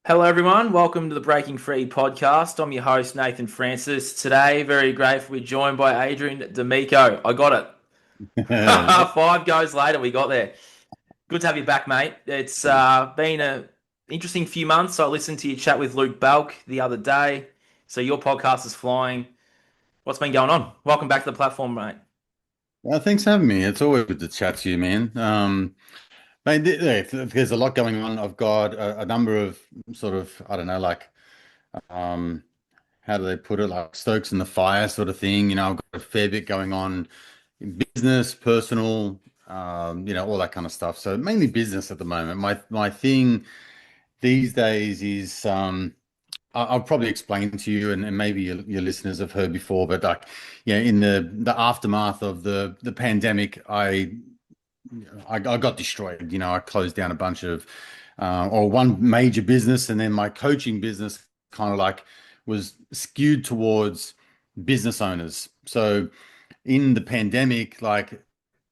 Hello, everyone. Welcome to the Breaking Free podcast. I'm your host, Nathan Francis. Today, very grateful we're joined by Adrian D'Amico. I got it. Let's 5 goes later, we got there. Good to have you back, mate. It's been a interesting few months. I listened to your chat with Luke Balk the other day. So your podcast is flying. What's been going on? Welcome back to the platform, mate. Thanks for having me. It's always good to chat to you, man. Mate, there's a lot going on. I've got a number of sort of, I don't know, like, um, how do they put it? Like stokes in the fire sort of thing. I've got a fair bit going on in business, personal, all that kind of stuff. So mainly business at the moment. My thing these days is, I'll probably explain to you, and maybe your listeners have heard before, but like, in the aftermath of the pandemic, I got destroyed. I closed down a bunch of, or one major business, and then my coaching business kind of like was skewed towards business owners. So in the pandemic, like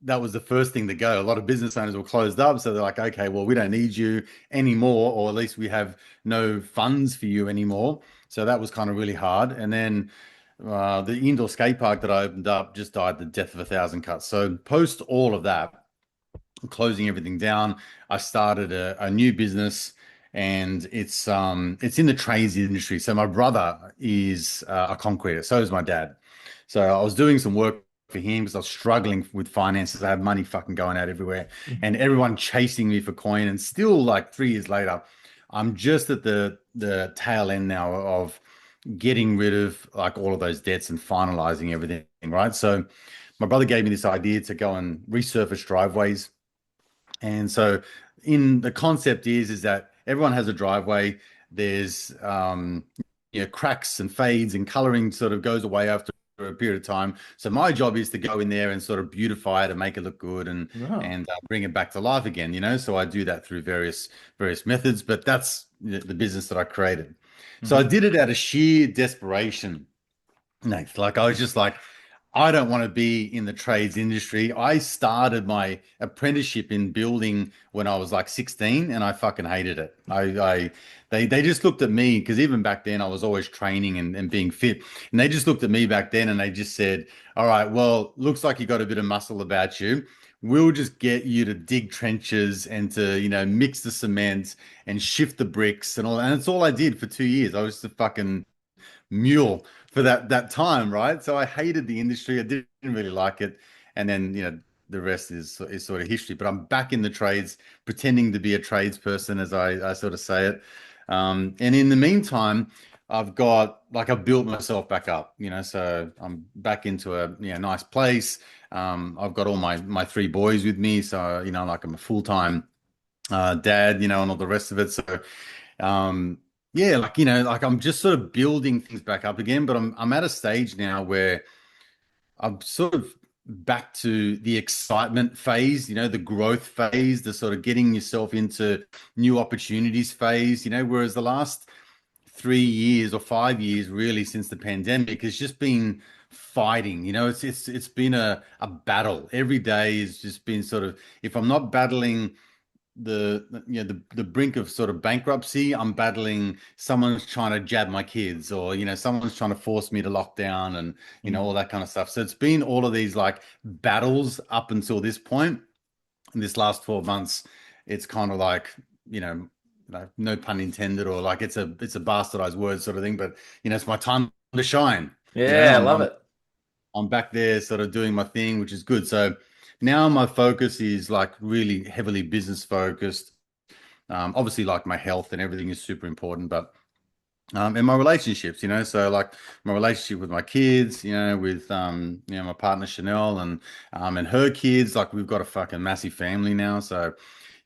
that was the first thing to go. A lot of business owners were closed up, so they're like, okay, well, we don't need you anymore, or at least we have no funds for you anymore. So that was kind of really hard. And then the indoor skate park that I opened up just died the death of a thousand cuts. So post all of that, closing everything down, I started a new business, and it's in the trades industry. So my brother is a concreter, so is my dad. So I was doing some work for him because I was struggling with finances. I had money fucking going out everywhere, and everyone chasing me for coin. And still, like 3 years later, I'm just at the tail end now of getting rid of like all of those debts and finalizing everything, right? So my brother gave me this idea to go and resurface driveways. And so in the concept is that everyone has a driveway. There's cracks and fades and coloring sort of goes away after a period of time. So my job is to go in there and sort of beautify it and make it look good and Oh. bring it back to life again. So I do that through various methods, but that's the business that I created. So I Hmm. did it out of sheer desperation. Nice. Like I was just like, I don't want to be in the trades industry. I started my apprenticeship in building when I was like 16, and I fucking hated it. They just looked at me because even back then I was always training and being fit. And they just looked at me back then and they just said, all right, well, looks like you got a bit of muscle about you. We'll just get you to dig trenches and to, mix the cement and shift the bricks and all. And it's all I did for 2 years. I was just a fucking mule for that time, right? So I hated the industry. I didn't really like it, and then the rest is sort of history. But I'm back in the trades, pretending to be a tradesperson, as I sort of say it. And in the meantime, I've built myself back up, so I'm back into a nice place. I've got all my three boys with me, so like I'm a full-time dad, and all the rest of it. So um, yeah, like I'm just sort of building things back up again, but I'm at a stage now where I'm sort of back to the excitement phase, the growth phase, the sort of getting yourself into new opportunities phase, whereas the last 3 years or 5 years really since the pandemic has just been fighting. It's been a battle. Every day has just been sort of, if I'm not battling the brink of sort of bankruptcy, I'm battling someone's trying to jab my kids, or someone's trying to force me to lock down, and all that kind of stuff. So it's been all of these like battles up until this point. In this last 12 months, it's kind of like, no pun intended, or like it's a bastardized word sort of thing, but it's my time to shine. you know Yeah, I i'm love i'm it. I'm back there sort of doing my thing, which is good. So now my focus is like really heavily business focused. Obviously, like my health and everything is super important, but and my relationships, so like my relationship with my kids, with my partner Chanel and her kids, like we've got a fucking massive family now. So,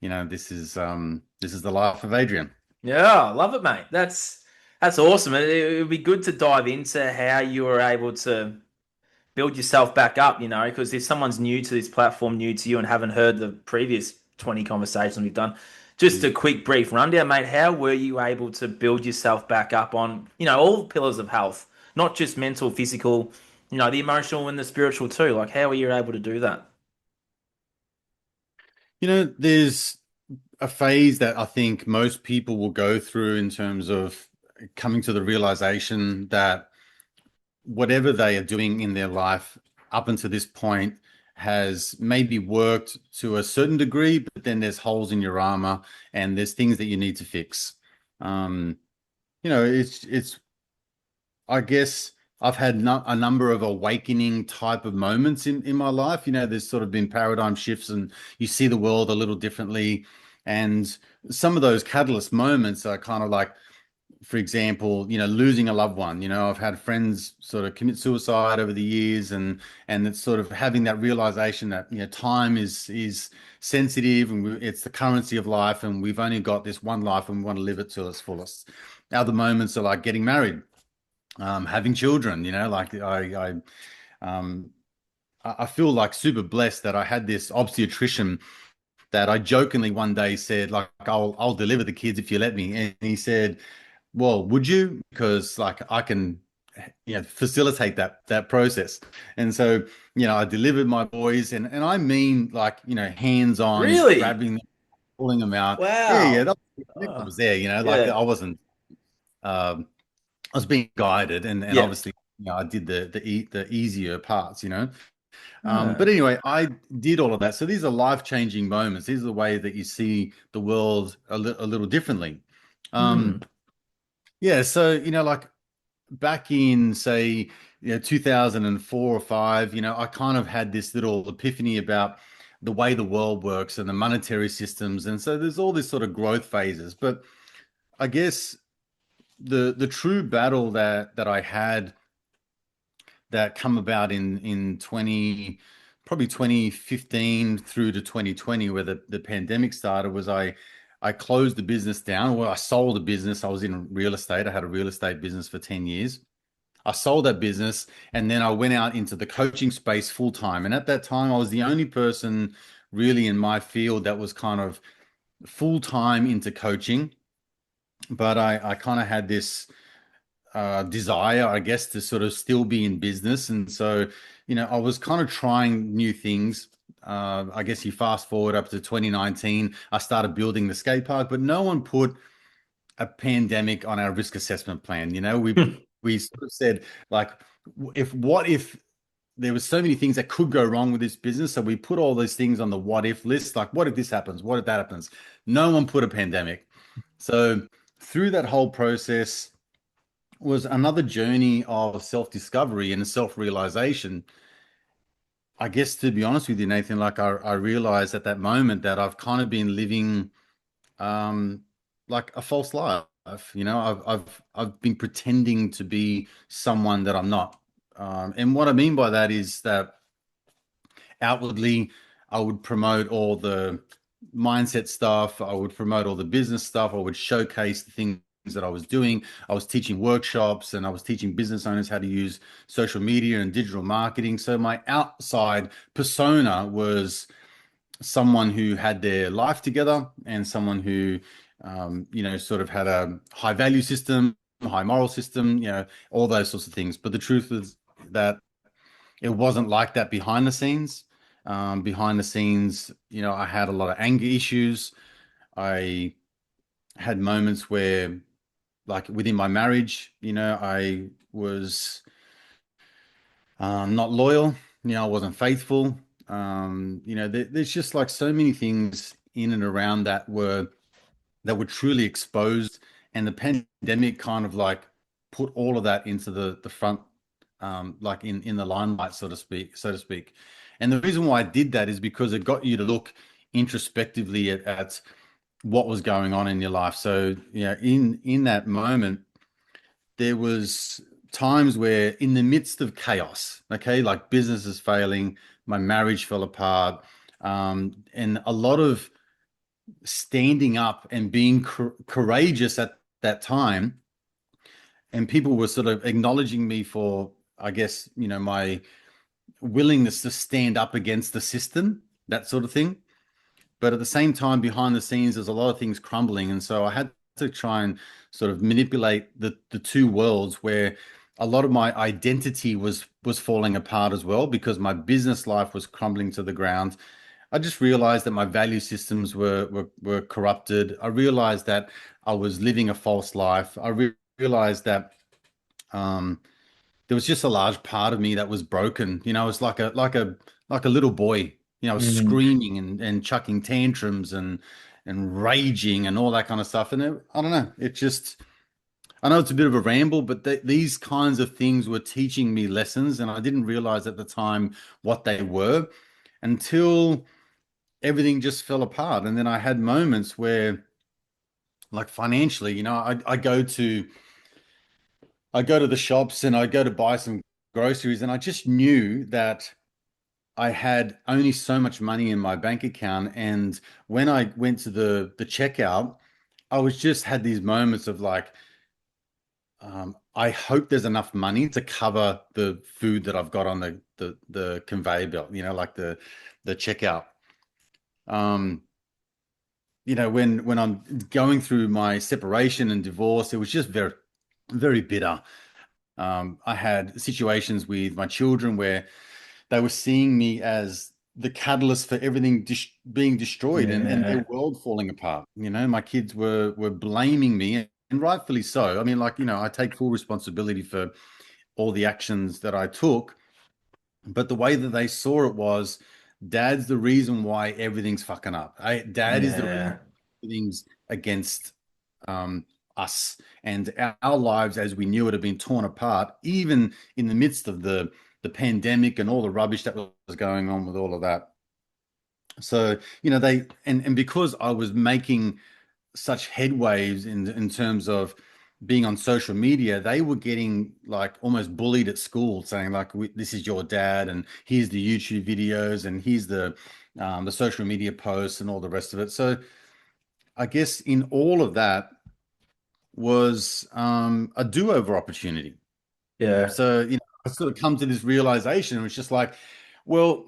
this is the life of Adrian. Yeah, I love it, mate. That's awesome. It would be good to dive into how you were able to build yourself back up, because if someone's new to this platform, new to you, and haven't heard the previous 20 conversations we've done, just a quick, brief rundown, mate. How were you able to build yourself back up on, all the pillars of health, not just mental, physical, the emotional and the spiritual too? Like, how were you able to do that? There's a phase that I think most people will go through in terms of coming to the realization that whatever they are doing in their life up until this point has maybe worked to a certain degree, but then there's holes in your armor and there's things that you need to fix. Um, it's I guess I've had a number of awakening type of moments in my life. There's sort of been paradigm shifts and you see the world a little differently. And some of those catalyst moments are kind of like, for example, losing a loved one. I've had friends sort of commit suicide over the years, and it's sort of having that realization that time is sensitive, and it's the currency of life, and we've only got this one life, and we want to live it to its fullest. Other moments are like getting married, having children. Like um, I feel like super blessed that I had this obstetrician that I jokingly one day said, like, I'll deliver the kids if you let me. And he said, well, would you? Because like I can, facilitate that process. And so, I delivered my boys, and I mean like, hands-on, Really? grabbing them, pulling them out. Yeah, yeah, Wow. that Oh, was there, like yeah. I wasn't I was being guided, and Yeah. obviously, I did the easier parts. But Ah. anyway, I did all of that. So these are life-changing moments. These are the way that you see the world a little differently. Um, Hmm. yeah, so like back in say 2004 or 5, I kind of had this little epiphany about the way the world works and the monetary systems, and so there's all this sort of growth phases. But I guess the true battle that I had that come about in 20 probably 2015 through to 2020, where the pandemic started, was I closed the business down. Well, I sold a business. I was in real estate. I had a real estate business for 10 years. I sold that business, and then I went out into the coaching space full time. And at that time, I was the only person really in my field that was kind of full time into coaching. But I kind of had this desire, I guess, to sort of still be in business. And so, I was kind of trying new things. I guess you fast forward up to 2019, I started building the skate park, but no one put a pandemic on our risk assessment plan. We sort of said, like, what if there was so many things that could go wrong with this business? So we put all those things on the what if list, like what if this happens? What if that happens? No one put a pandemic. So through that whole process was another journey of self-discovery and self-realization. I guess, to be honest with you, Nathan, like I realized at that moment that I've kind of been living um like a false life. I've been pretending to be someone that I'm not. And what I mean by that is that outwardly, I would promote all the mindset stuff. I would promote all the business stuff. I would showcase the things that I was doing. I was teaching workshops, and I was teaching business owners how to use social media and digital marketing. So my outside persona was someone who had their life together, and someone who, sort of had a high value system, high moral system, all those sorts of things. But the truth is that it wasn't like that behind the scenes. Behind the scenes, I had a lot of anger issues. I had moments where, like within my marriage, I was not loyal. I wasn't faithful. There's just like so many things in and around that were truly exposed, and the pandemic kind of like put all of that into the front, like in the limelight, so to speak. And the reason why I did that is because it got you to look introspectively at what was going on in your life. So, in that moment, there was times where in the midst of chaos, okay, like business is failing, my marriage fell apart, and a lot of standing up and being courageous at that time, and people were sort of acknowledging me for, I guess, my willingness to stand up against the system, that sort of thing. But at the same time, behind the scenes, there's a lot of things crumbling, and so I had to try and sort of manipulate the two worlds, where a lot of my identity was falling apart as well, because my business life was crumbling to the ground. I just realized that my value systems were corrupted. I realized that I was living a false life. I realized that um, there was just a large part of me that was broken. You know, it was like a little boy, you know, Mm. screaming and chucking tantrums and raging and all that kind of stuff. And I don't know, it just I know it's a bit of a ramble, but these kinds of things were teaching me lessons, and I didn't realize at the time what they were until everything just fell apart. And then I had moments where, like financially, you know, I go to the shops and I go to buy some groceries, and I just knew that I had only so much money in my bank account. And when I went to the checkout, I was just had these moments of like, I hope there's enough money to cover the food that I've got on the conveyor belt, you know, like the checkout. Um, you know, when I'm going through my separation and divorce, it was just very bitter. I had situations with my children where they were seeing me as the catalyst for everything being destroyed and their Yeah. world falling apart. You know, my kids were blaming me, and rightfully so. I mean, like, you know, I take full responsibility for all the actions that I took, but the way that they saw it was, Dad's the reason why everything's fucking up. Dad is the reason Yeah. everything's against um, us, and our lives as we knew it have been torn apart, even in the midst of the pandemic and all the rubbish that was going on with all of that. So, you know, they and because I was making such headways in terms of being on social media, they were getting like almost bullied at school, saying like, "This is your dad, and here's the YouTube videos, and here's the social media posts, and all the rest of it." So, I guess in all of that was a do-over opportunity. Yeah. So, you know, I sort of come to this realization. It was just like, well,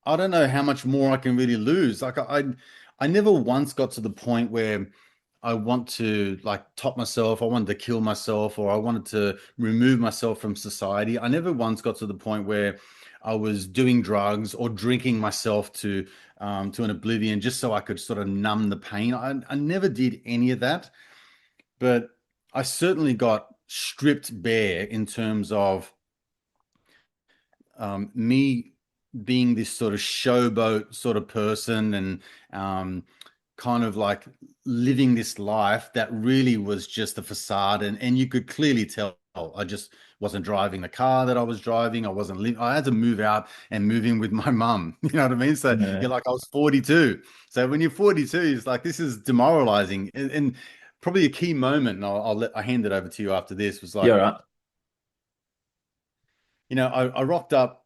I don't know how much more I can really lose. Like I never once got to the point where I want to like top myself. I wanted to kill myself, or I wanted to remove myself from society. I never once got to the point where I was doing drugs or drinking myself to an oblivion just so I could sort of numb the pain. I never did any of that, but I certainly got stripped bare in terms of me being this sort of showboat sort of person and um, kind of like living this life that really was just a facade. And you could clearly tell I just wasn't driving the car that I was driving. I wasn't living. I had to move out and move in with my mum. You know what I mean? So you're Yeah. like, I was 42. So when you're 42, it's like, this is demoralizing. And probably a key moment, and I hand it over to you after this, was like, You're right. you know, I rocked up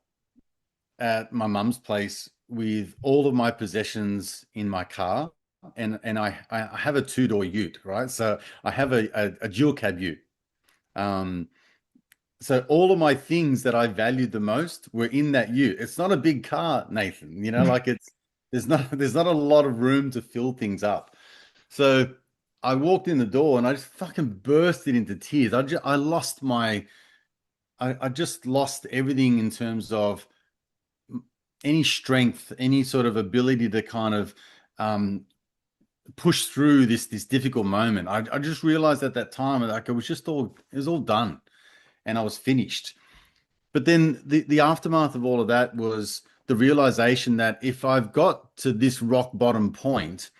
at my mum's place with all of my possessions in my car, and I have a two-door ute, right? So I have a dual cab ute. Um, so all of my things that I valued the most were in that ute. It's not a big car, Nathan. You know, like there's not a lot of room to fill things up. So I walked in the door and I just fucking bursted into tears. I just lost everything in terms of any strength, any sort of ability to kind of um, push through this difficult moment. I just realized at that time, like it was all done, and I was finished. But then the aftermath of all of that was the realization that if I've got to this rock bottom point,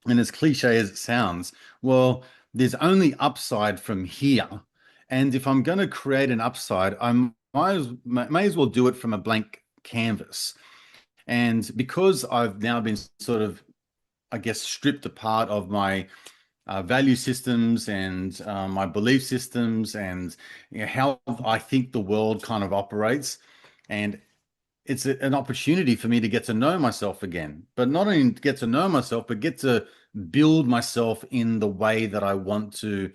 and as cliche as it sounds, well, there's only upside from here. And if I'm going to create an upside, may as well do it from a blank canvas. And because I've now been sort of, I guess, stripped apart of my value systems and my belief systems and, you know, how I think the world kind of operates, and it's an opportunity for me to get to know myself again, but not only get to know myself, but get to build myself in the way that I want to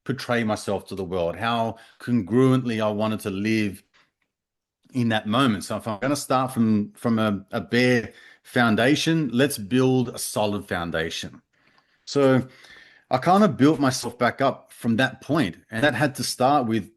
portray myself to the world, how congruently I wanted to live in that moment. So if I'm going to start from a bare foundation, let's build a solid foundation. So I kind of built myself back up from that point, and that had to start with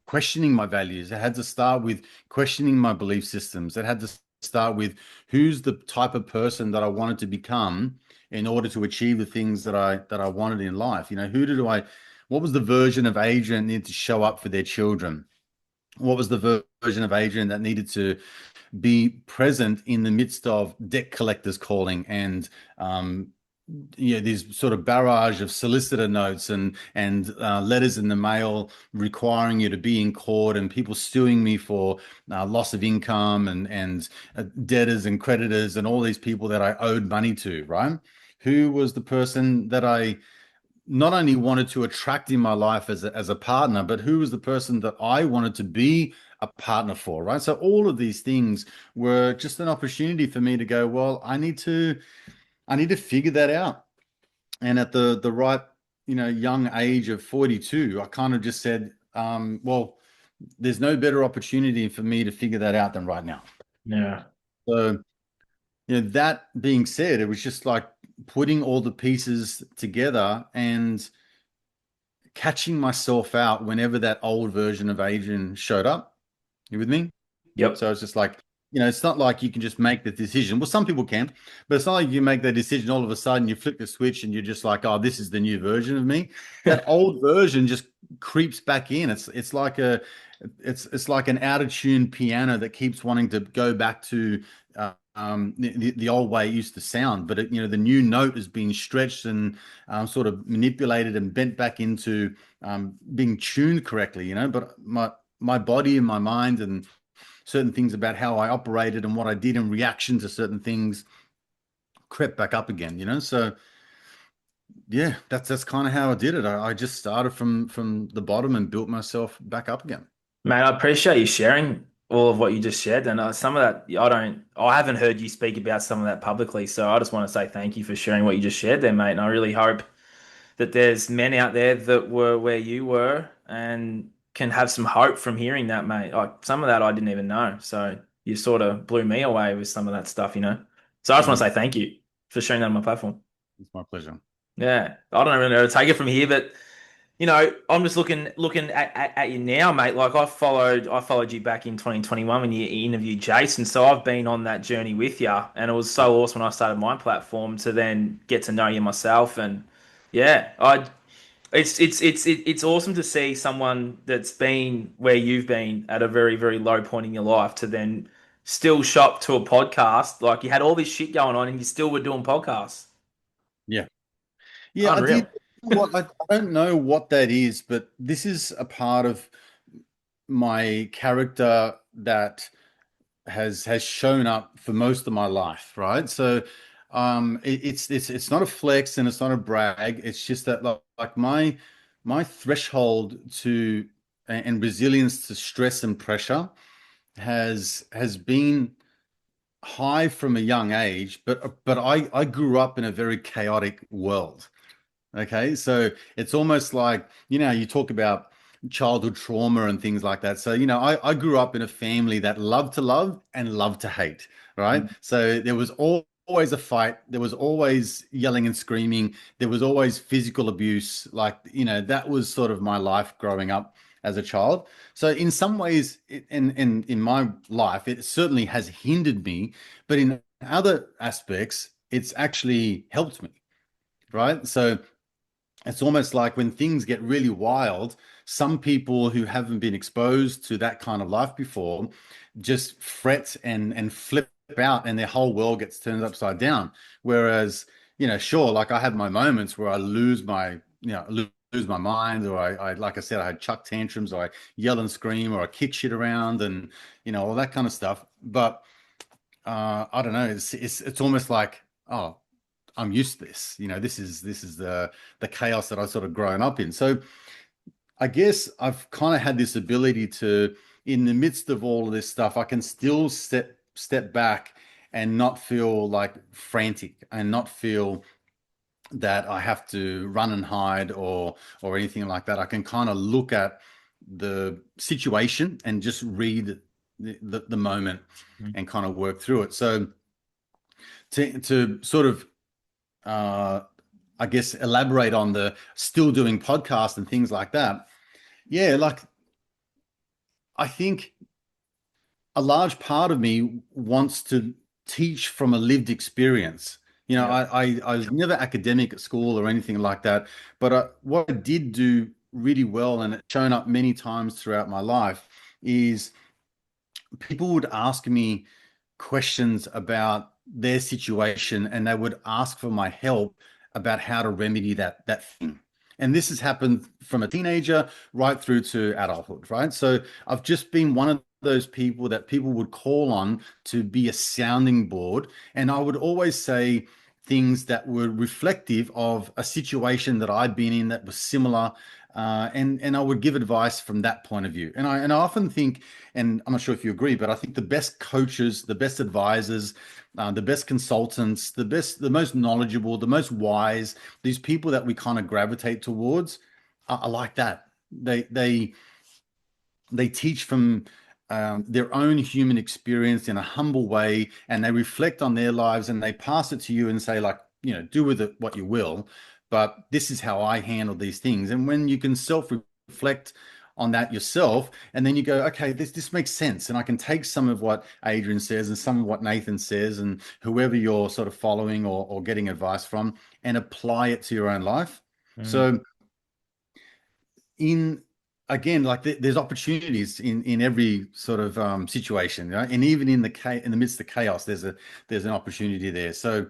questioning my values. It had to start with questioning my belief systems. It had to start with who's the type of person that I wanted to become in order to achieve the things that I wanted in life. You know, what was the version of Adrian that needed to show up for their children? What was the version of Adrian that needed to be present in the midst of debt collectors calling and these sort of barrage of solicitor notes and letters in the mail requiring you to be in court and people suing me for loss of income and debtors and creditors and all these people that I owed money to, right? Who was the person that I not only wanted to attract in my life as a partner, but who was the person that I wanted to be a partner for, right? So all of these things were just an opportunity for me to go, well, I need to figure that out. And at the right, young age of 42, I kind of just said, well, there's no better opportunity for me to figure that out than right now. Yeah. So, that being said, it was just like putting all the pieces together and catching myself out whenever that old version of Adrian showed up. You with me? Yep. So it's just like, it's not like you can just make the decision. Well, some people can, but it's not like you make that decision all of a sudden, you flick the switch and you're just like, oh, this is the new version of me. That old version just creeps back in. It's like an out of tune piano that keeps wanting to go back to the old way it used to sound, but the new note has been stretched and sort of manipulated and bent back into being tuned correctly. But my body and my mind and certain things about how I operated and what I did in reaction to certain things crept back up again. So yeah, that's kind of how I did it. I just started from the bottom and built myself back up again. Mate, I appreciate you sharing all of what you just shared. And some of that, I haven't heard you speak about some of that publicly. So I just want to say thank you for sharing what you just shared there, mate. And I really hope that there's men out there that were where you were and can have some hope from hearing that, mate. Like some of that I didn't even know. So you sort of blew me away with some of that stuff. So I just want to Mhm. say thank you for sharing that on my platform. It's my pleasure. Yeah. I don't really know how to take it from here, but I'm just looking at you now, mate. Like I followed you back in 2021 when you interviewed Jason. So I've been on that journey with you, and it was Yeah. so awesome when I started my platform to then get to know you myself. And yeah, it's awesome to see someone that's been where you've been at a very, very low point in your life to then still shop to a podcast. Like you had all this shit going on and you still were doing podcasts. Yeah. Yeah, I Unreal. did. What I don't know what that is, but this is a part of my character that has shown up for most of my life, right? So it's not a flex and it's not a brag. It's just that like my threshold to and resilience to stress and pressure has been high from a young age, but I grew up in a very chaotic world. Okay, so it's almost like, you talk about childhood trauma and things like that. So, I grew up in a family that loved to love and loved to hate, right? So there was always a fight, there was always yelling and screaming, there was always physical abuse. Like, that was sort of my life growing up as a child. So in some ways, in my life, it certainly has hindered me, but in other aspects, it's actually helped me, right? So it's almost like when things get really wild, some people who haven't been exposed to that kind of life before just fret and flip out and their whole world gets turned upside down. Whereas, sure, like I have my moments where I lose my mind, or I like I said, I chuck tantrums, or I yell and scream, or I kick shit around and all that kind of stuff. But I don't know, it's almost like, oh, I'm used to this. This is the chaos that I've sort of grown up in. So I guess I've kind of had this ability to, in the midst of all of this stuff, I can still step back and not feel like frantic and not feel that I have to run and hide or anything like that. I can kind of look at the situation and just read the moment and kind of work through it. So to sort of uh, I guess elaborate on the still doing podcasts and things like that. Yeah, like I think a large part of me wants to teach from a lived experience. Yep. I was never academic at school or anything like that, but what I did do really well, and it's shown up many times throughout my life, is people would ask me questions about their situation, and they would ask for my help about how to remedy that thing. And this has happened from a teenager right through to adulthood, right? So I've just been one of those people that people would call on to be a sounding board. And I would always say things that were reflective of a situation that I'd been in that was similar. And I would give advice from that point of view. And I often think, and I'm not sure if you agree, but I think the best coaches, the best advisors, the best consultants, the most knowledgeable, the most wise, these people that we kind of gravitate towards are like that. They teach from their own human experience in a humble way, and they reflect on their lives, and they pass it to you and say, like, do with it what you will, but this is how I handle these things. And when you can self-reflect on that yourself, and then you go, okay, this makes sense, and I can take some of what Adrian says and some of what Nathan says and whoever you're sort of following or getting advice from, and apply it to your own life. Mm. So in again, like there's opportunities in every sort of situation, and even in the midst of chaos, there's an opportunity there. So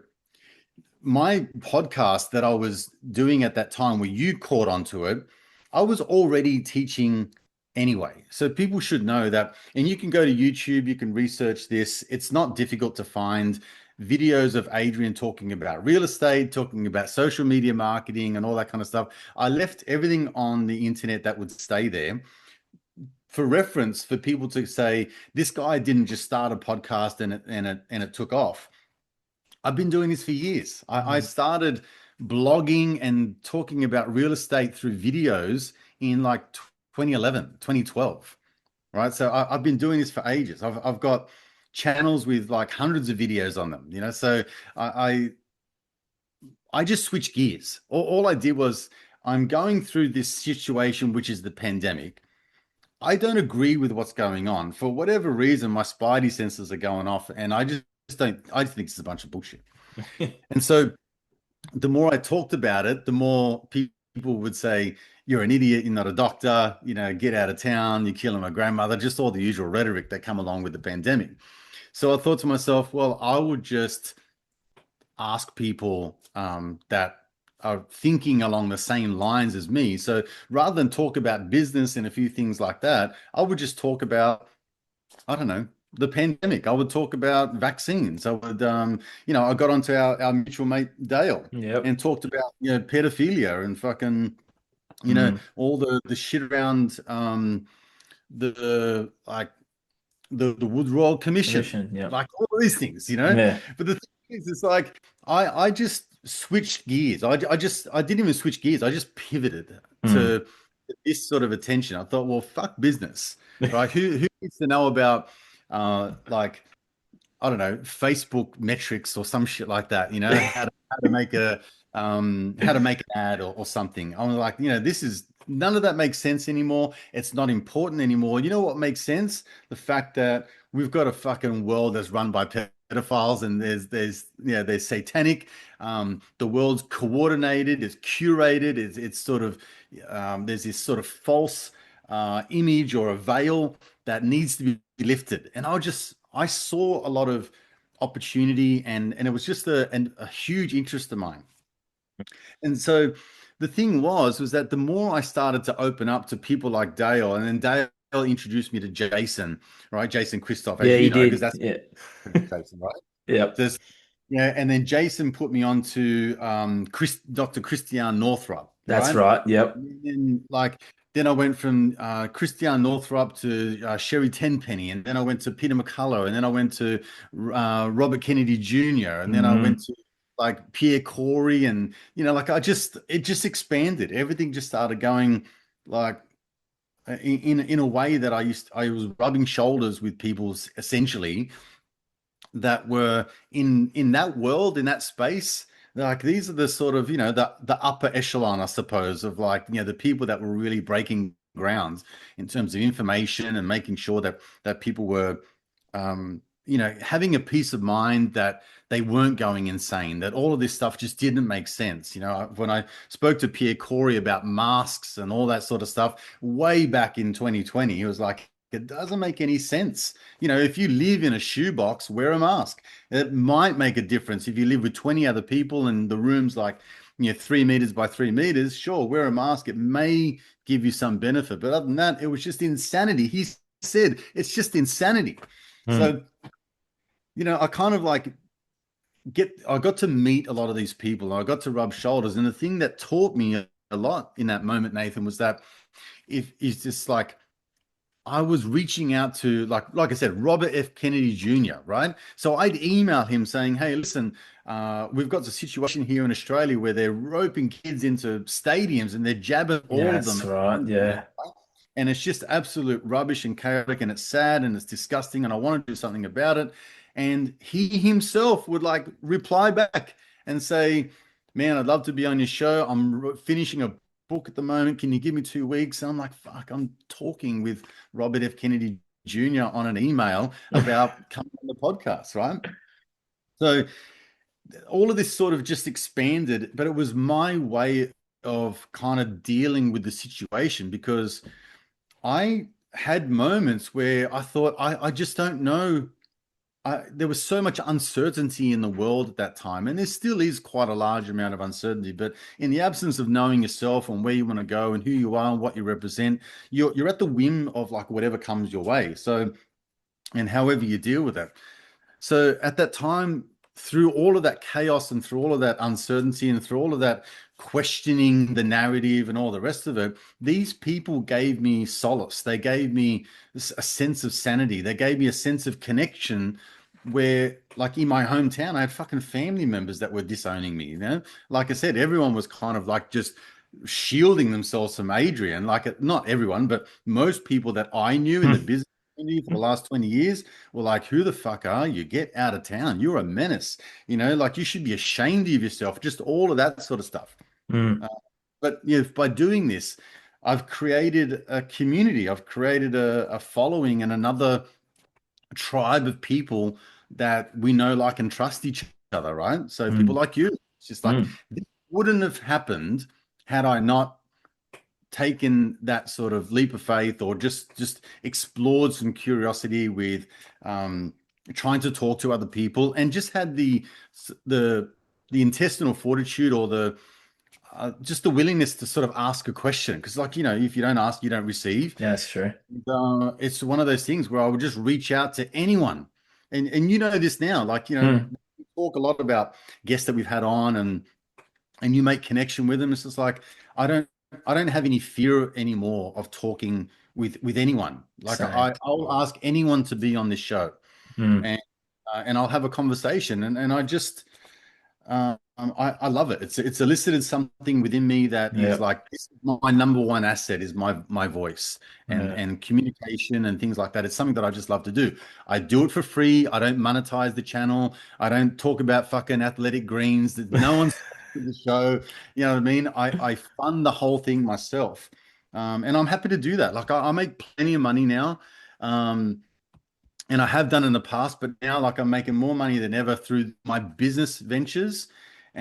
my podcast that I was doing at that time where you caught onto it, I was already teaching anyway. So people should know that, and you can go to YouTube, you can research this. It's not difficult to find videos of Adrian talking about real estate, talking about social media marketing and all that kind of stuff. I left everything on the internet that would stay there for reference for people to say, this guy didn't just start a podcast and it took off. I've been doing this for years. I Mm. started blogging and talking about real estate through videos in like 2011, 2012, right? So I've been doing this for ages. I've got channels with like hundreds of videos on them, so I I just switched gears. All I did was, I'm going through this situation, which is the pandemic. I don't agree with what's going on. For whatever reason, my spidey senses are going off, and I just think it's a bunch of bullshit. And so the more I talked about it, the more people would say, you're an idiot, you're not a doctor, get out of town, you're killing my grandmother, just all the usual rhetoric that come along with the pandemic. So I thought to myself, well, I would just ask people that are thinking along the same lines as me. So rather than talk about business and a few things like that, I would just talk about, I don't know, the pandemic. I would talk about vaccines. I would, I got onto our mutual mate Dale Yep. and talked about, pedophilia and fucking, Mm. all the shit around the like the Wood Royal Commission, Commission. Yep. like all these things. Yeah. But the thing is, it's like I just switched gears. I didn't even switch gears. I just pivoted Mm. to this sort of attention. I thought, well, fuck business, right? Who needs to know about like, I don't know, Facebook metrics or some shit like that, how to make how to make an ad or something. I'm like, this is none of that makes sense anymore. It's not important anymore. You know what makes sense? The fact that we've got a fucking world that's run by pedophiles, and there's satanic. The world's coordinated, it's curated, it's sort of there's this sort of false image or a veil that needs to be lifted. And I saw a lot of opportunity, and it was just a huge interest of mine. And so the thing was that the more I started to open up to people like Dale, and then Dale introduced me to Jason, right? Jason Christoph, Yeah, as you he know, because did. that's Yeah. Jason, right? Yep. There's, yeah, and then Jason put me on to Dr. Christiane Northrup, That's right? right. Yep. And then I went from Christiane Northrup to Sherry Tenpenny, and then I went to Peter McCullough, and then I went to Robert Kennedy Jr., and then I went Mm. to like Pierre Corey, and like it just expanded. Everything just started going like in a way that I was rubbing shoulders with people essentially that were in that world, in that space. Like, these are the sort of, the upper echelon, I suppose, of like, the people that were really breaking grounds in terms of information and making sure that people were having a peace of mind that they weren't going insane, that all of this stuff just didn't make sense. When I spoke to Pierre Corey about masks and all that sort of stuff way back in 2020, he was like, it doesn't make any sense. If you live in a shoebox, wear a mask. It might make a difference if you live with 20 other people and the room's like, 3 meters by 3 meters. Sure, wear a mask. It may give you some benefit. But other than that, it was just insanity. He said it's just insanity. Mm. So, I kind of like I got to meet a lot of these people. And I got to rub shoulders. And the thing that taught me a lot in that moment, Nathan, was that if it's just like I was reaching out to like I said, Robert F. Kennedy Jr., right? So I'd email him saying, hey, listen, we've got a situation here in Australia where they're roping kids into stadiums and they're jabbing Yeah, all of that's them. right. Yeah. And it's just absolute rubbish and chaotic and it's sad and it's disgusting and I want to do something about it. And he himself would like reply back and say, man, I'd love to be on your show. I'm finishing a book at the moment. Can you give me 2 weeks? And I'm like, fuck, I'm talking with Robert F. Kennedy Jr. on an email about coming on the podcast, right? So all of this sort of just expanded, but it was my way of kind of dealing with the situation because I had moments where I thought, I just don't know. There was so much uncertainty in the world at that time, and there still is quite a large amount of uncertainty. But in the absence of knowing yourself and where you want to go and who you are and what you represent, you're at the whim of like whatever comes your way. So, and however you deal with it. So at that time, through all of that chaos and through all of that uncertainty and through all of that questioning the narrative and all the rest of it, these people gave me solace. They gave me a sense of sanity. They gave me a sense of connection where, like in my hometown, I had fucking family members that were disowning me. Like I said, everyone was kind of like just shielding themselves from Adrian. Like not everyone, but most people that I knew in the business community for the last 20 years were like, who the fuck are you? Get out of town. You're a menace. Like you should be ashamed of yourself, just all of that sort of stuff. Mm. Uh, but by doing this, I've created a community. I've created a following and another tribe of people that we know, like, and trust each other, right? So people Mm. like you, it's just like Mm. this wouldn't have happened had I not taken that sort of leap of faith or just explored some curiosity with trying to talk to other people and just had the the intestinal fortitude or the just the willingness to sort of ask a question because like if you don't ask you don't receive. Yeah, that's true. It's one of those things where I would just reach out to anyone. And this now, like, Mm. we talk a lot about guests that we've had on and you make connection with them. It's just like I don't I don't have any fear anymore of talking with anyone. Like Same. I'll ask anyone to be on this show Mm. and I'll have a conversation and I just I love it. It's elicited something within me that is Yeah. like this is my number one asset is my voice Yeah. and communication and things like that. It's something that I just love to do. I do it for free. I don't monetize the channel. I don't talk about fucking athletic greens. No one's the show. You know what I mean? I fund the whole thing myself, and I'm happy to do that. Like I make plenty of money now. Um, and I have done in the past, but now like I'm making more money than ever through my business ventures,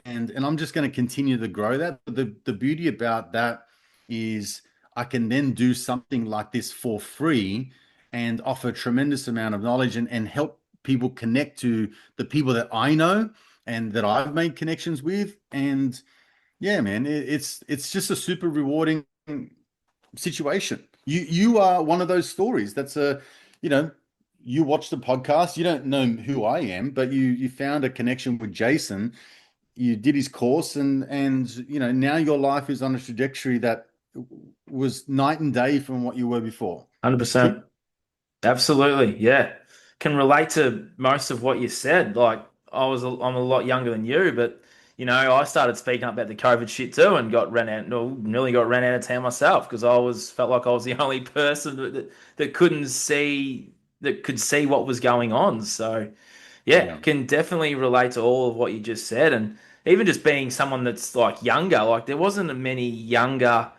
and I'm just going to continue to grow that. But the beauty about that is I can then do something like this for free and offer a tremendous amount of knowledge and help people connect to the people that I know and that I've made connections with. And yeah, man, it's just a super rewarding situation. You are one of those stories. That's you know, you watch the podcast. You don't know who I am, but you found a connection with Jason. You did his course, and now your life is on a trajectory that was night and day from what you were before. True. 100%. Absolutely. Yeah. Can relate to most of what you said. Like I'm a lot younger than you, but I started speaking up about the COVID shit too and got ran out, no, nearly got ran out of town myself because I was felt like I was the only person that couldn't see that could see what was going on. So yeah, Yeah. can definitely relate to all of what you just said. And even just being someone that's like younger, like there wasn't many younger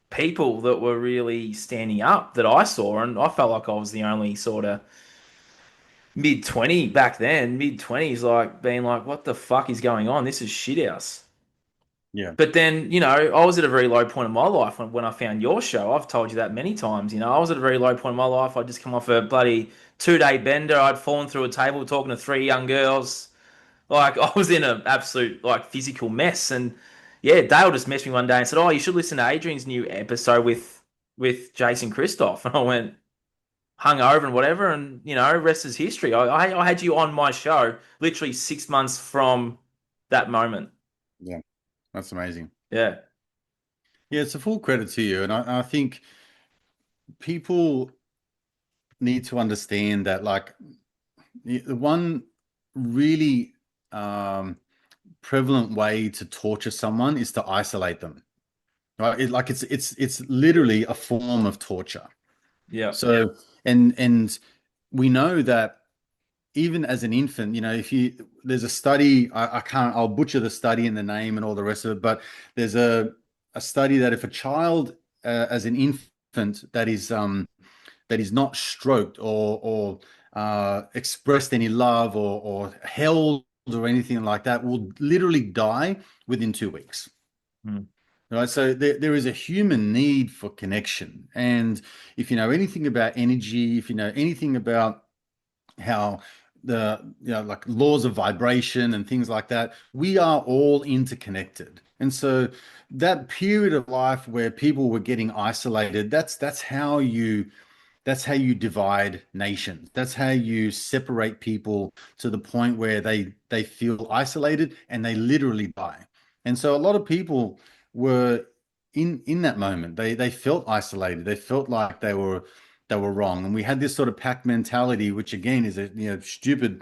people that were really standing up that I saw. And I felt like I was the only sort of mid-20 back then, mid-20s, like being like, what the fuck is going on? This is shit house. Yeah. But then, I was at a very low point in my life when I found your show. I've told you that many times. I was at a very low point in my life. I'd just come off a bloody 2-day bender. I'd fallen through a table talking to three young girls. Like, I was in an absolute, like, physical mess. And yeah, Dale just messaged me one day and said, "Oh, you should listen to Adrian's new episode with Jason Christoph." And I went, hung over and whatever. And, rest is history. I had you on my show literally 6 months from that moment. Yeah. That's amazing. Yeah. Yeah, it's a full credit to you. And I think people need to understand that, like, the one really prevalent way to torture someone is to isolate them. Right? It's literally a form of torture. Yeah. So and we know that even as an infant, if you there's a study, I can't, I'll butcher the study and the name and all the rest of it, but there's a study that if a child as an infant that is not stroked or expressed any love or held or anything like that will literally die within 2 weeks. Mm. Right. So there is a human need for connection. And if you know anything about energy, if you know anything about how like laws of vibration and things like that, we are all interconnected. And so that period of life where people were getting isolated, that's how you divide nations. That's how you separate people to the point where they feel isolated and they literally die. And so a lot of people were in that moment. They felt isolated. They felt like they were wrong. And we had this sort of pack mentality, which again is a stupid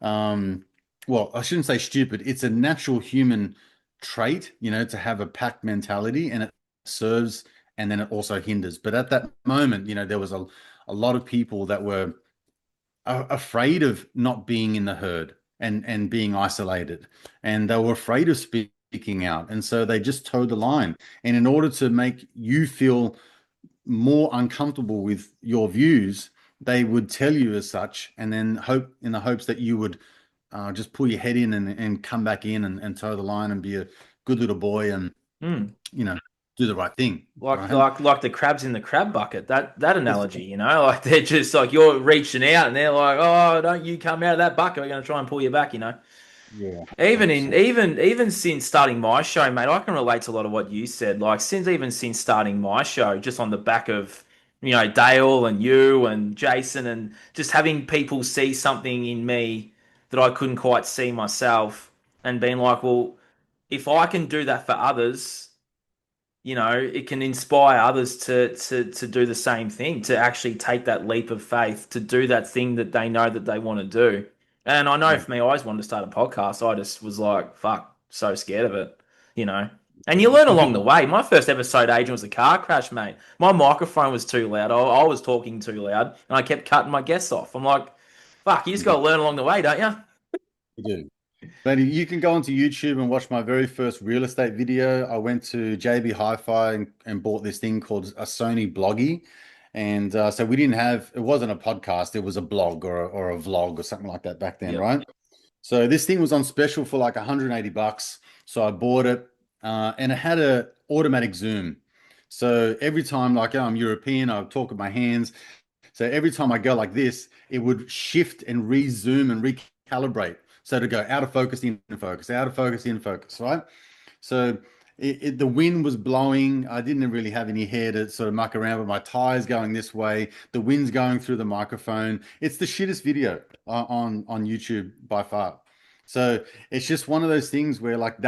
well, I shouldn't say stupid. It's a natural human trait, to have a pack mentality, and it serves and then it also hinders. But at that moment, there was a lot of people that were afraid of not being in the herd and being isolated, and they were afraid of speaking out, and so they just towed the line. And in order to make you feel more uncomfortable with your views, they would tell you as such, and then hope in the hopes that you would just pull your head in and come back in and toe the line and be a good little boy and Mm. you know do the right thing, Like right? like like the crabs in the crab bucket. That analogy, like they're just like you're reaching out and they're like, "Oh, don't you come out of that bucket. We're going to try and pull you back." Yeah, Even in 100%. even since starting my show, mate, I can relate to a lot of what you said. Like since starting my show, just on the back of Dale and you and Jason, and just having people see something in me that I couldn't quite see myself, and being like, well, if I can do that for others, it can inspire others to do the same thing, to actually take that leap of faith, to do that thing that they know that they want to do. And I know Yeah. for me, I always wanted to start a podcast. I just was like, fuck, so scared of it, you know. And you learn I along think the way. My first episode, Adrian, was a car crash, mate. My microphone was too loud. I was talking too loud, and I kept cutting my guests off. I'm like, fuck, you just got to learn along the way, don't you? you do. But you can go onto YouTube and watch my very first real estate video. I went to JB Hi-Fi and bought this thing called a Sony Bloggy. And so we didn't have, it wasn't a podcast, it was a blog or a vlog or something like that back then, Yep. right? So this thing was on special for like 180 bucks. So I bought it and it had a automatic zoom. So every time, like I'm European, I talk with my hands. So every time I go like this, it would shift and re-zoom and recalibrate. So to go out of focus, in focus, out of focus, in focus, right? So the wind was blowing. I didn't really have any hair to sort of muck around, but my tire's going this way. The wind's going through the microphone. It's the shittest video on YouTube by far. So it's just one of those things where like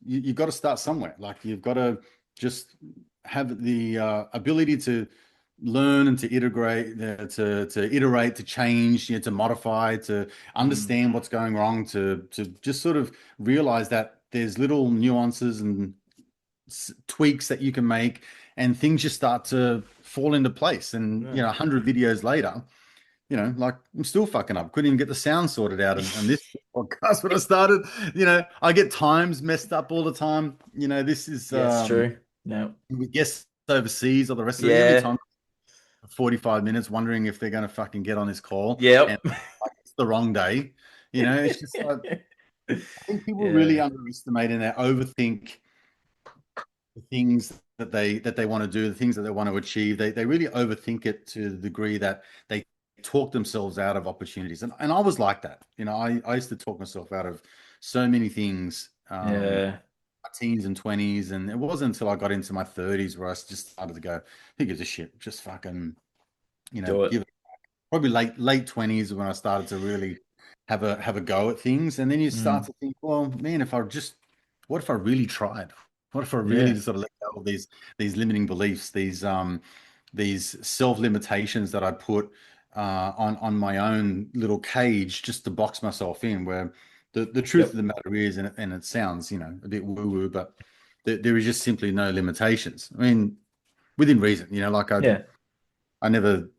you've got to start somewhere. Like you've got to just have the ability to learn and to iterate, to iterate, to change, to modify, to Mm. understand what's going wrong, to just sort of realize that there's little nuances and tweaks that you can make, and things just start to fall into place. And Yeah. 100 videos later, like I'm still fucking up. Couldn't even get the sound sorted out. And this podcast when I started, I get times messed up all the time. This is Yeah, it's true. No. with guests overseas or the rest of it. Every Yeah. time 45 minutes wondering if they're going to fucking get on this call. And Yep. just the wrong day. It's just like I think people really Yeah. underestimate and they overthink the things that they want to do, the things that they want to achieve. They really overthink it to the degree that they talk themselves out of opportunities. And I was like that. I used to talk myself out of so many things, Yeah. my teens and 20s. And it wasn't until I got into my 30s where I just started to go, who gives a shit? Just fucking, Do it. give it. Probably late 20s when I started to really have a go at things. And then you start Mm. to think, well, man, what if I really tried? What if I really Yeah. just sort of let go of these limiting beliefs, these self limitations that I put on my own little cage just to box myself in? Where the truth of Yep. the matter is, and it sounds a bit woo woo, but there is just simply no limitations. I mean, within reason, like Yeah. I never.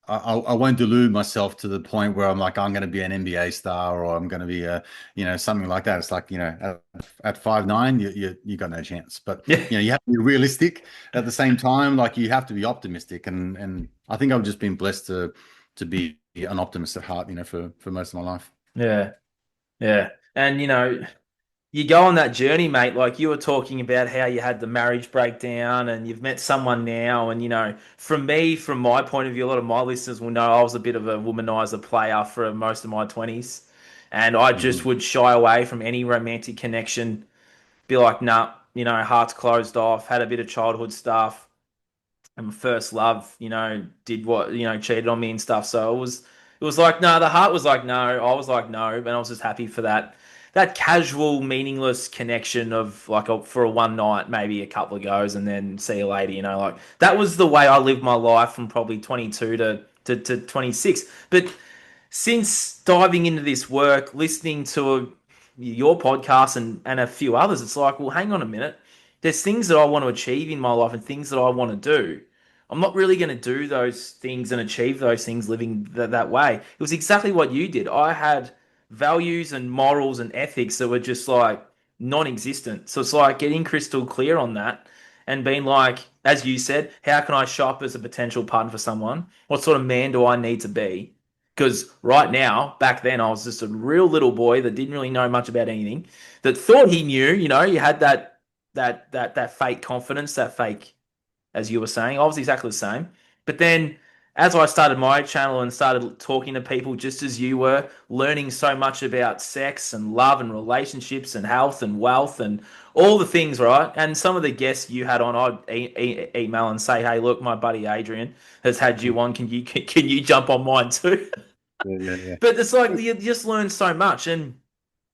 I won't delude myself to the point where I'm like, I'm going to be an NBA star or I'm going to be something like that. It's like, at 5'9", you got no chance. But, Yeah. you have to be realistic at the same time. Like you have to be optimistic. And I think I've just been blessed to be an optimist at heart, for most of my life. Yeah. Yeah. And you go on that journey, mate. Like you were talking about how you had the marriage breakdown and you've met someone now. And, from me, from my point of view, a lot of my listeners will know I was a bit of a womanizer player for most of my 20s. And I just Mhm. would shy away from any romantic connection, be like, nah, heart's closed off, had a bit of childhood stuff. And my first love, did what, cheated on me and stuff. So it was like, no, the heart was like, no. I was like, no. And I was just happy for that casual, meaningless connection of like for a one night, maybe a couple of goes and then see you later, like that was the way I lived my life from probably 22 to 26. But since diving into this work, listening to your podcast and a few others, it's like, well, hang on a minute. There's things that I want to achieve in my life and things that I want to do. I'm not really going to do those things and achieve those things living that way. It was exactly what you did. I had values and morals and ethics that were just like non-existent. So it's like getting crystal clear on that and being like, as you said, how can I show up as a potential partner for someone? What sort of man do I need to be? Because right now, back then, I was just a real little boy that didn't really know much about anything, that thought he knew. You had that fake confidence, that fake, as you were saying. I was exactly the same. But then, as I started my channel and started talking to people just as you were, learning so much about sex and love and relationships and health and wealth and all the things, right? And some of the guests you had on, I'd email and say, "Hey, look, my buddy Adrian has had you on. Can you jump on mine too?" Yeah, yeah, yeah. But it's like you just learn so much, and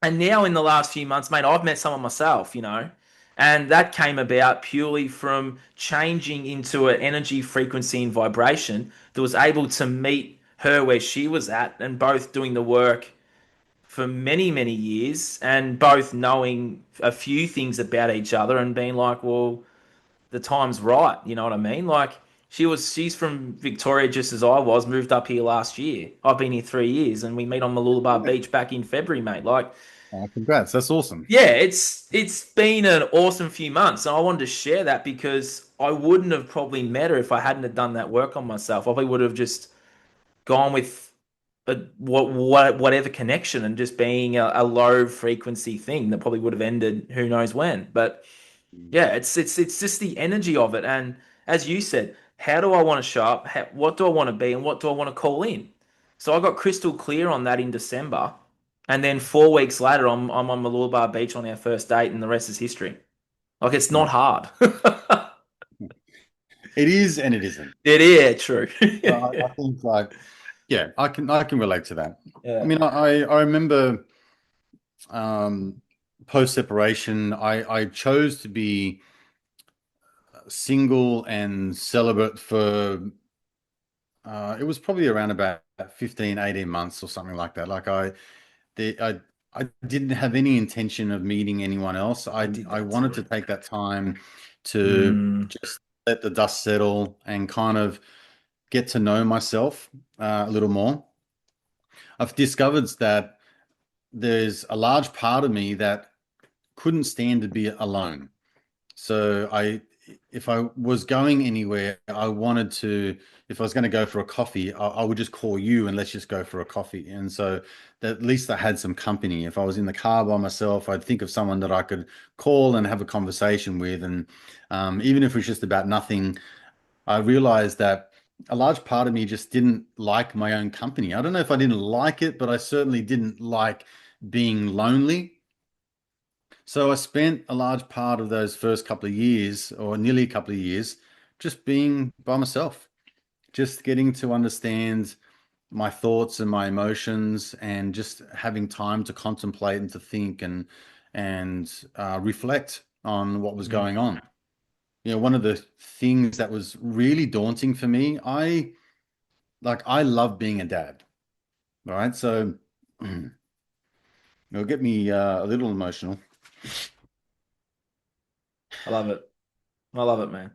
now in the last few months, mate, I've met someone myself, and that came about purely from changing into an energy frequency and vibration that was able to meet her where she was at, and both doing the work for many, many years, and both knowing a few things about each other, and being like, well, the time's right. You know what I mean? Like she's from Victoria just as I was, moved up here last year. I've been here 3 years and we meet on Mooloolaba Yeah. Beach back in February, mate. Like, Congrats. That's awesome. yeah, it's been an awesome few months. And I wanted to share that because I wouldn't have probably met her if I hadn't have done that work on myself. I probably would have just gone with whatever connection and just being a low frequency thing that probably would have ended who knows when. But yeah, it's just the energy of it, and as you said, how do I want to show up? What do I want to be, and what do I want to call in? So I got crystal clear on that in December, and then 4 weeks later, I'm on Mooloolaba Beach on our first date, and the rest is history. Like it's not Yeah. hard. It is and it isn't. It is true. I think like, yeah, I can relate to that. I Yeah, mean, I remember post separation, I chose to be single and celibate for it was probably around about 15, 18 months or something like that. Like I didn't have any intention of meeting anyone else. I I did I that wanted too. to take that time to Mm, just let the dust settle and kind of get to know myself a little more. I've discovered that there's a large part of me that couldn't stand to be alone. So if I was going anywhere, I wanted to, if I was going to go for a coffee, I would just call you and let's just go for a coffee. And so that at least I had some company. If I was in the car by myself, I'd think of someone that I could call and have a conversation with. And even if it was just about nothing, I realized that a large part of me just didn't like my own company. I don't know if I didn't like it, but I certainly didn't like being lonely. So I spent a large part of those first couple of years, or nearly a couple of years, just being by myself, just getting to understand my thoughts and my emotions, and just having time to contemplate and to think and reflect on what was Mm. going on. One of the things that was really daunting for me, I love being a dad, right? So it'll get me a little emotional. I love it. I love it, man.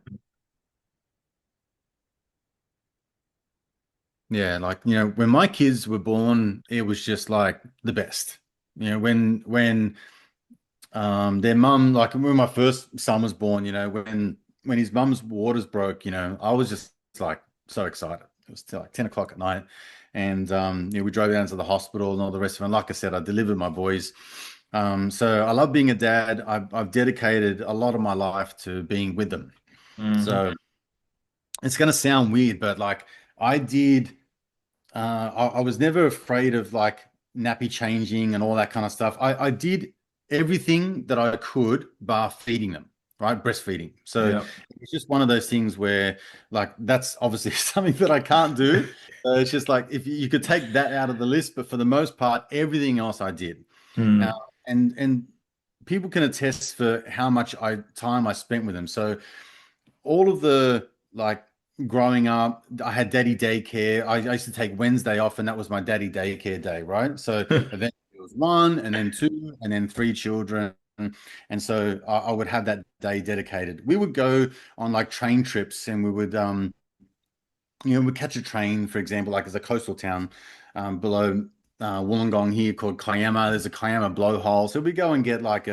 Yeah, when my kids were born, it was just like the best. When their mum, like when my first son was born, when his mum's waters broke, I was just like so excited. It was till like 10 o'clock at night. And we drove down to the hospital and all the rest of it. And like I said, I delivered my boys. So I love being a dad. I've dedicated a lot of my life to being with them. Hmm. So it's going to sound weird, but like I did. I was never afraid of like nappy changing and all that kind of stuff. I did everything that I could bar feeding them, right? Breastfeeding. So Yeah. it's just one of those things where like that's obviously something that I can't do. So it's just like if you could take that out of the list, but for the most part, everything else I did. Uh, Mm. and people can attest for how much time I spent with them. So all of the like growing up, I had daddy daycare. I used to take Wednesday off, and that was my daddy daycare day, right? So eventually it was one, and then two, and then three children. And so I would have that day dedicated. We would go on like train trips, and we would we'd catch a train, for example, like as a coastal town below Wollongong here called Kiama. There's a Kiama blowhole. So we go and get like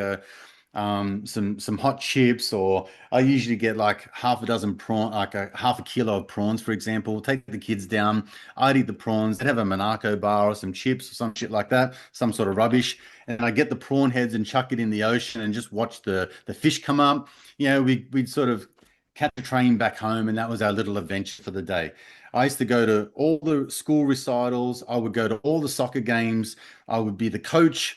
some hot chips, or I usually get like half a dozen prawn, like a half a kilo of prawns, for example. Take the kids down. I'd eat the prawns. They'd have a Monaco bar or some chips or some shit like that, some sort of rubbish. And I get the prawn heads and chuck it in the ocean and just watch the fish come up. We'd sort of catch a train back home, and that was our little adventure for the day. I used to go to all the school recitals. I would go to all the soccer games. I would be the coach,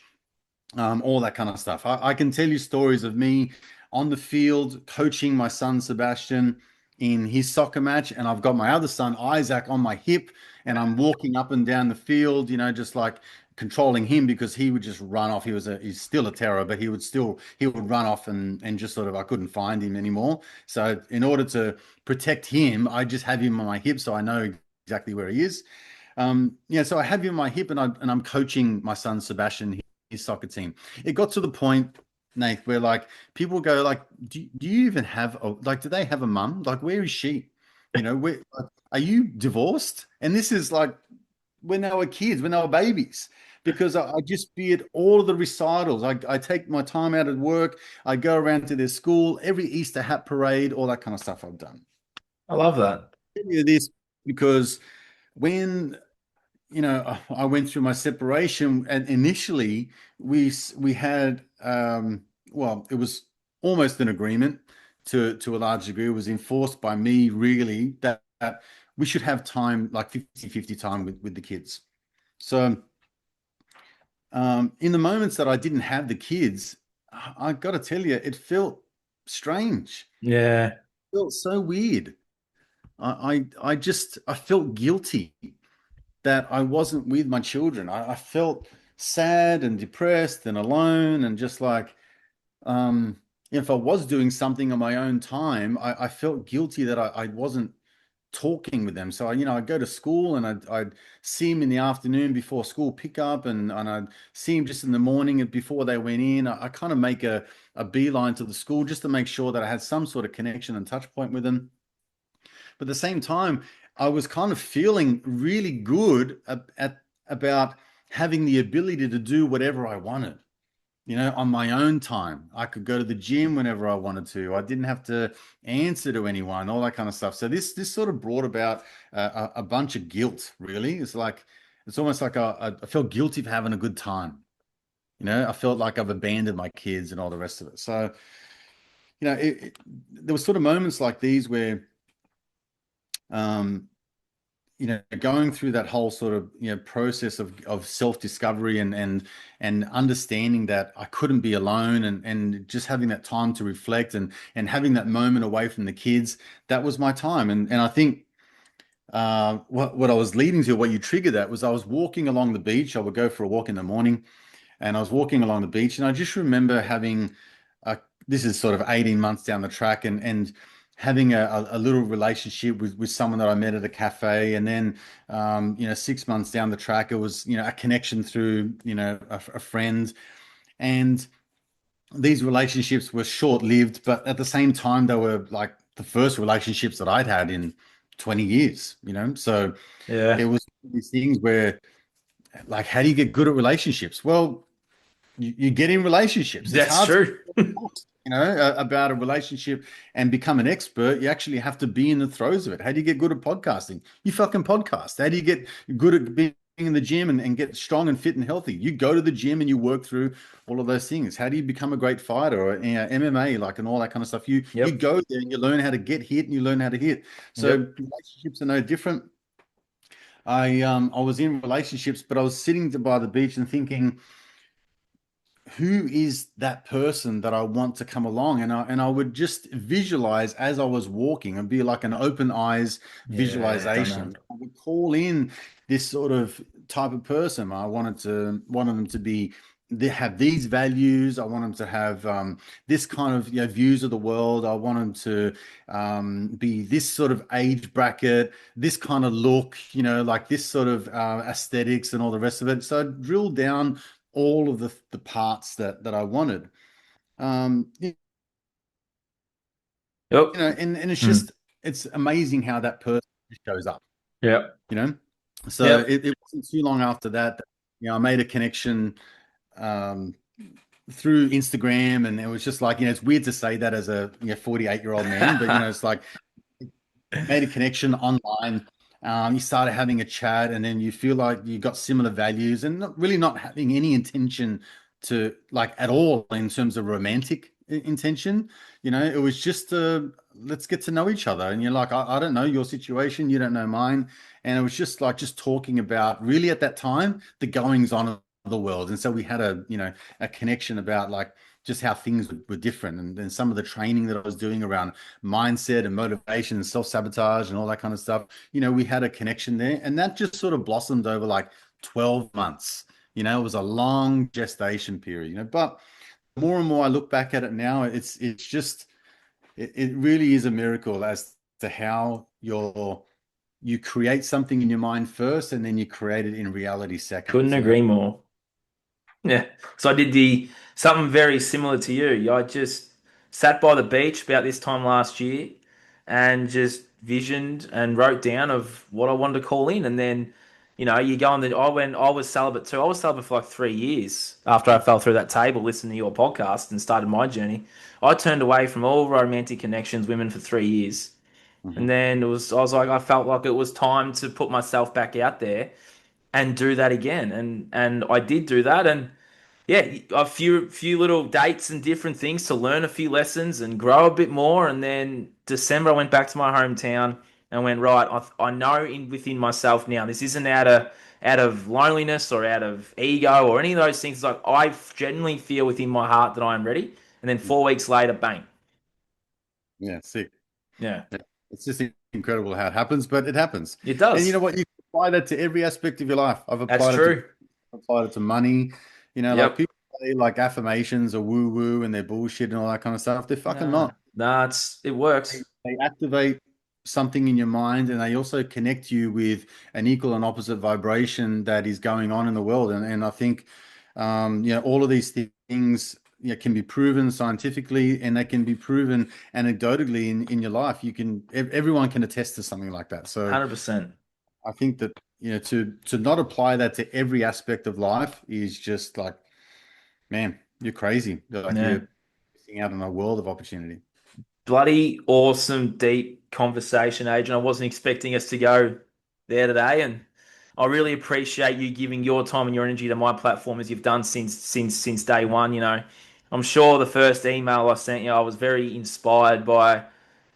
all that kind of stuff. I can tell you stories of me on the field coaching my son Sebastian in his soccer match, and I've got my other son Isaac on my hip, and I'm walking up and down the field, just like controlling him because he would just run off. He's still a terror, but he would run off and just sort of I couldn't find him anymore. So in order to protect him, I just have him on my hip so I know exactly where he is. So I have him on my hip, and I'm coaching my son Sebastian, his soccer team. It got to the point, Nate, where like people go like, do you even have do they have a mum? Like, where is she? Where are you divorced? And this is like when they were kids, when they were babies. Because I just be at all of the recitals. I take my time out of work. I go around to their school, every Easter hat parade, all that kind of stuff I've done. I love that. I tell you this because when I went through my separation, and initially we had well, it was almost an agreement to a large degree. It was enforced by me really that we should have time like 50-50 time with the kids. So in the moments that I didn't have the kids, I got to tell you, it felt strange. Yeah. It felt so weird. I felt guilty that I wasn't with my children. I felt sad and depressed and alone, and just like if I was doing something on my own time, I felt guilty that I wasn't talking with them. So I'd go to school, and I'd see them in the afternoon before school pickup, and I'd see them just in the morning before they went in. I kind of make a beeline to the school just to make sure that I had some sort of connection and touch point with them. But at the same time, I was kind of feeling really good about having the ability to do whatever I wanted. on my own time. I could go to the gym whenever I wanted to. I didn't have to answer to anyone, all that kind of stuff. So this sort of brought about a bunch of guilt, really. It's almost like I felt guilty for having a good time. I felt like I've abandoned my kids and all the rest of it. So, there were sort of moments like these where, um, going through that whole sort of, process of self-discovery and understanding that I couldn't be alone, and just having that time to reflect and having that moment away from the kids, that was my time. And I think what I was leading to, what you triggered that was I was walking along the beach. I would go for a walk in the morning, and I was walking along the beach, and I just remember having a, this is sort of 18 months down the track, and having a little relationship with someone that I met at a cafe. And then, 6 months down the track, it was, a connection through, a friend. And these relationships were short-lived, but at the same time, they were like the first relationships that I'd had in 20 years. So it Yeah, was these things where, like, how do you get good at relationships? Well, you get in relationships. It's that's hard to true. about a relationship and become an expert. You actually have to be in the throes of it. How do you get good at podcasting? You fucking podcast. How do you get good at being in the gym and get strong and fit and healthy? You go to the gym and you work through all of those things. How do you become a great fighter, or MMA, like, and all that kind of stuff? You Yep, go there and you learn how to get hit and you learn how to hit. So yep. relationships are no different. I was in relationships, but I was sitting by the beach and thinking, who is that person that I want to come along? And I would just visualize as I was walking, and be like an open eyes Yeah, done visualization. that. I would call in this sort of type of person. I wanted them to be, they have these values. I want them to have this kind of, views of the world. I want them to be this sort of age bracket, this kind of look, like this sort of aesthetics and all the rest of it. So I drilled down all of the parts that I wanted. You Yep. and Hmm. it's amazing how that person shows up, Yep. you know. So Yep. it wasn't too long after that, I made a connection um, through Instagram, and it was just like, it's weird to say that as a 48-year-old man, but it's like, made a connection online. You started having a chat, and then you feel like you got similar values, and not having any intention to, like, at all in terms of romantic intention. It was just let's get to know each other. And you're like, I don't know your situation, you don't know mine. And it was just like, just talking about, really, at that time, the goings on of the world. And so we had a connection about, like, just how things were different, and some of the training that I was doing around mindset and motivation and self-sabotage and all that kind of stuff. We had a connection there, and that just sort of blossomed over like 12 months. It was a long gestation period, but more and more I look back at it now, it's just, it really is a miracle as to how you create something in your mind first, and then you create it in reality Couldn't seconds. agree more. Yeah. So I did the something very similar to you. I just sat by the beach about this time last year and just visioned and wrote down of what I wanted to call in. And then, you go on I was celibate too. I was celibate for like 3 years after I fell through that table listening to your podcast and started my journey. I turned away from all romantic connections, women, for 3 years. And Mhm. then I was like, I felt like it was time to put myself back out there and do that again. And I did do that. And yeah, a few little dates and different things to learn a few lessons and grow a bit more. And then December, I went back to my hometown and went, right, I know within myself now, this isn't out of loneliness or out of ego or any of those things. It's like I genuinely feel within my heart that I am ready. And then 4 weeks later, bang. Yeah, sick. Yeah, Yeah. It's just incredible how it happens, but it happens. it And you know does. what? You can apply that to every aspect of your life. That's true. I've applied it to money. Like, Yep. people say like affirmations are woo woo and they're bullshit and all that kind of stuff. They're fucking Nah, not. it works. They activate something in your mind, and they also connect you with an equal and opposite vibration that is going on in the world. And I think, all of these things, can be proven scientifically, and they can be proven anecdotally in your life. Everyone can attest to something like that. So 100%. I think that, to not apply that to every aspect of life is just like, man. you're crazy. Like Yeah. you're missing out on a world of opportunity. Bloody awesome, deep conversation, Adrian. I wasn't expecting us to go there today, and I really appreciate you giving your time and your energy to my platform as you've done since day one. I'm sure the first email I sent you, I was very inspired by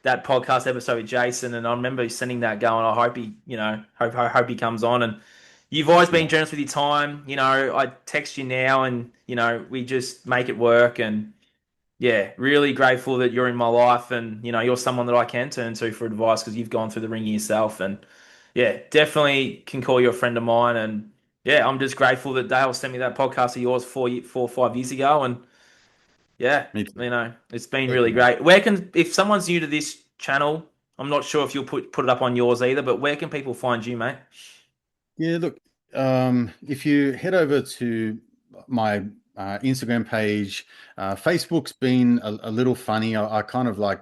that podcast episode with Jason, and I remember sending that going. I hope hope he comes on, and you've always been Yeah, generous with your time. I text you now, and we just make it work, and yeah, really grateful that you're in my life and you're someone that I can turn to for advice because you've gone through the ringer yourself and yeah, definitely can call you a friend of mine and yeah, I'm just grateful that Dale sent me that podcast of yours 4 or 5 years ago and yeah, me too. it's been really Pleasure, man. great. If someone's new to this channel, I'm not sure if you'll put it up on yours either, but where can people find you, mate? Yeah, look, if you head over to my Instagram page, Facebook's been a little funny. I kind of like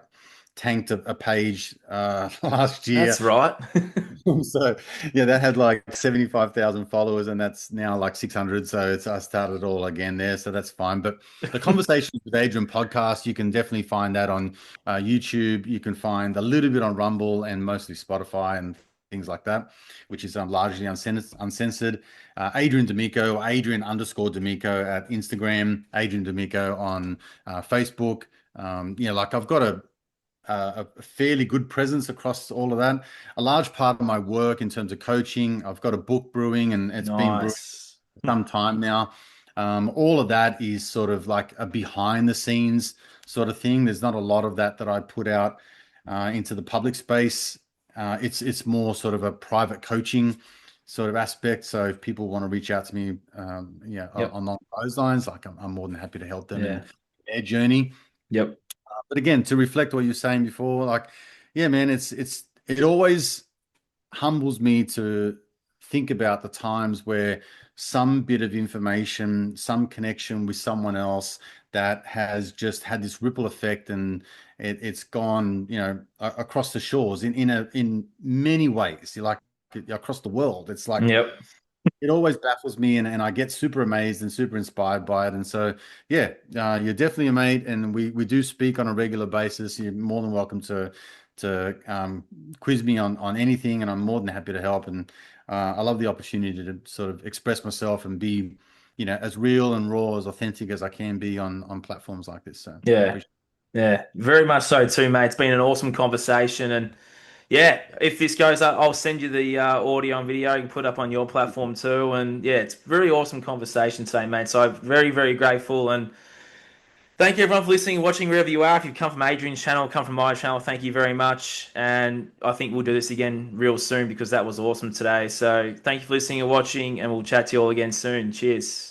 tanked a page last year. That's right. So yeah, that had like 75,000 followers and that's now like 600. So I started all again there. So that's fine. But the Conversations with Adrian podcast, you can definitely find that on YouTube. You can find a little bit on Rumble and mostly Spotify and things like that, which is largely uncensored. Adrian D'Amico, Adrian underscore D'Amico at Instagram, Adrian D'Amico on Facebook. Like I've got a fairly good presence across all of that. A large part of my work in terms of coaching, I've got a book brewing and it's been brewing Nice. for some time now. All of that is sort of like a behind the scenes sort of thing. There's not a lot of that I put out into the public space. It's more sort of a private coaching sort of aspect. So if people want to reach out to me, Yep. along those lines, like I'm more than happy to help them in Yeah. their journey. Yep. But again, to reflect what you were saying before, like, yeah, man, it always humbles me to think about the times where some bit of information, some connection with someone else that has just had this ripple effect and it's gone, across the shores in many ways. You like across the world. It's like Yep. it always baffles me and I get super amazed and super inspired by it. And so, yeah, you're definitely a mate and we do speak on a regular basis. You're more than welcome to quiz me on anything and I'm more than happy to help. And I love the opportunity to sort of express myself and be, as real and raw, as authentic as I can be on platforms like this. So I Yeah. appreciate Yeah. Very much so too, mate. It's been an awesome conversation and yeah, if this goes up, I'll send you the audio and video. You can put up on your it. platform too. And yeah, it's very awesome conversation today, mate. So I'm very, very grateful. And thank you everyone for listening and watching wherever you are. If you've come from Adrian's channel, come from my channel, thank you very much. And I think we'll do this again real soon because that was awesome today. So thank you for listening and watching, and we'll chat to you all again soon. Cheers.